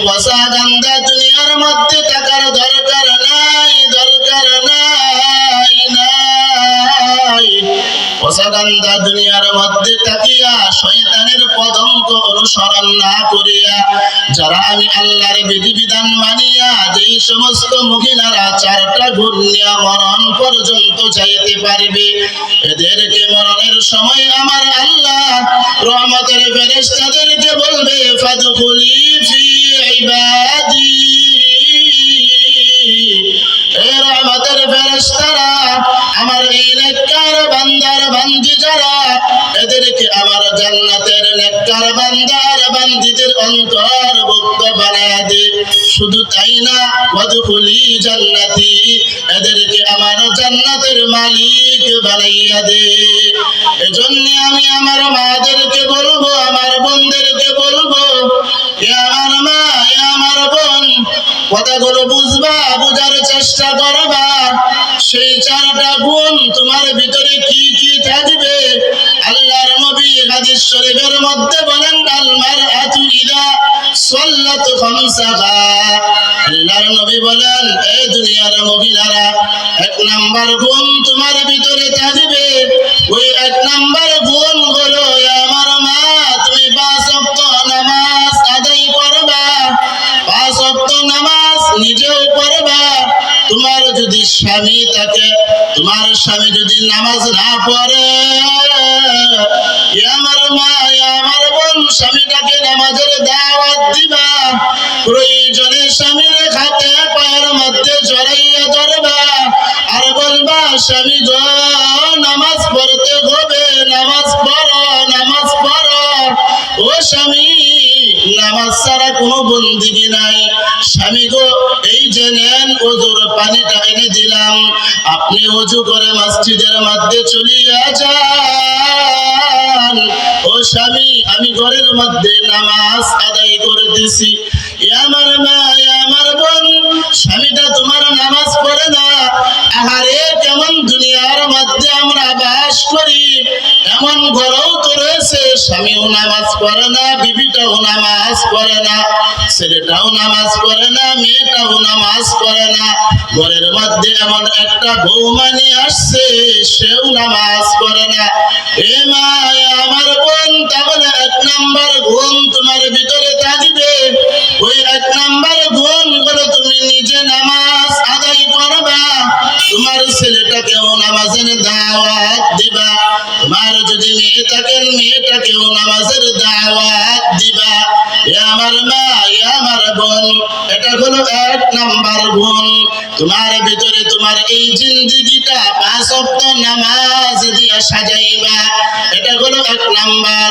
পচা গান্দা দুনিয়ার মধ্যে টাকার দরকার নাই, দরকার নাই, নাই। পচা গান্দা দুনিয়ার মধ্যে তাকিয়া শয়তানের পদঙ্ক অনুসরণ না করিয়া, যারা আমি আল্লাহর বিধিবিধান মানিয়া যেই সমস্ত মহিলারা 4টা গুণ নিয়ে মরণ পর্যন্ত যাইতে পারবে, এদেরকে মরণের সময় আমার আল্লাহ রহমতের ফেরেশতাদেরকে বলবে, ফাদখুলি ফি ইবাদি। এ রহমতের ফেরেশতারা, আমার এই নেককার বান্দার বান্দি যারা, এদেরকে আমার জান্নাতের নেককার বান্দার বান্দিদের অন্তর্ভুক্ত বানায়া দে। শুধু তাই না, ওয়াদখুলি জান্নাতি, এদেরকে আমার জান্নাতের মালিক বানাইয়া দে। এজন্য আমি আমার মাদেরকে বলবো, আমার বোনদেরকে বলবো, এ আমার মা, এ আমার বোন, কথাগুলো বুঝবা, বুঝার চেষ্টা করবা। সেই 4টা গুণ তোমার ভিতরে কি কি থাকবে? আল্লাহর নবী হাদিস শরীফের মধ্যে বলেন, আল মারআতু ইযা সাল্লাত খামসাহা। আল্লাহর নবী বলেন, এই দুনিয়ার মহিলারা, 1 নাম্বার গুণ তোমার ভিতরে থাকবে। ওই 1 নাম্বার গুণ হলো, আমার মা, তুমি 5 ওয়াক্ত নামাজ আদায় করবা, 5 ওয়াক্ত নামাজ নিজেও পড়বা। তোমার যদি স্বামী থাকে, তোমার স্বামী যদি নামাজ না পড়ে, আমার মা, আমার বোন, স্বামীটাকে নামাজের দাওয়াত দিবা। প্রয়োজনে স্বামীর হাতে পায়ের মধ্যে জড়াইয়া ধরবা আর বলবা, স্বামী গো, নামাজ পড়তে হবে, নামাজ পড়ো, নামাজ পড়ো। ও স্বামী, নামাজ ছাড়া কোনো বন্দিগি নাই। স্বামী গো, এই যে নেন, ওযুর পানিটা এনে দিলাম, আপনি ওযু করে মসজিদের মধ্যে চলিয়া যান। ও স্বামী, আমি ঘরের মধ্যে নামাজ আদায় করতেছি। আমার মা, আমার বোন, স্বামীটা তোমার নামাজ পড়ে না। আহারে, কেমন দুনিয়ার মধ্যে আমরা বাস করি, এমন ঘরেও তো রয়েছে স্বামীও নামাজ পড়ে না, বিবিটাও নামাজ পড়ে না, ছেলেটাও নামাজ পড়ে না, মেয়েটাও নামাজ পড়ে না। ঘরের মধ্যে এমন একটা বৌমানি আসছে, সেও নামাজ পড়ে না। এ মা, আমার বোন, তাহলে 1 নাম্বার গুণ তোমার ভিতরে থাকবে। ওই 1 নাম্বার গুণ হলো, তুমি নিজে নামাজ আদায় করবা, তোমার ছেলেটাকেও নামাজের দাওয়াত দিবা, তোমার যদি মেয়ে থাকেন, মেয়েটাকেও নামাজের দাওয়াত দিবা। এ আমার মা, এ আমার বোন, এটা হলো 1 নাম্বার গুণ তোমার ভিতরে। তোমার এই জিন্দেগিটা 5 ওয়াক্ত নামাজ দিয়া সাজাইবা, এটা হলো 1 নাম্বার।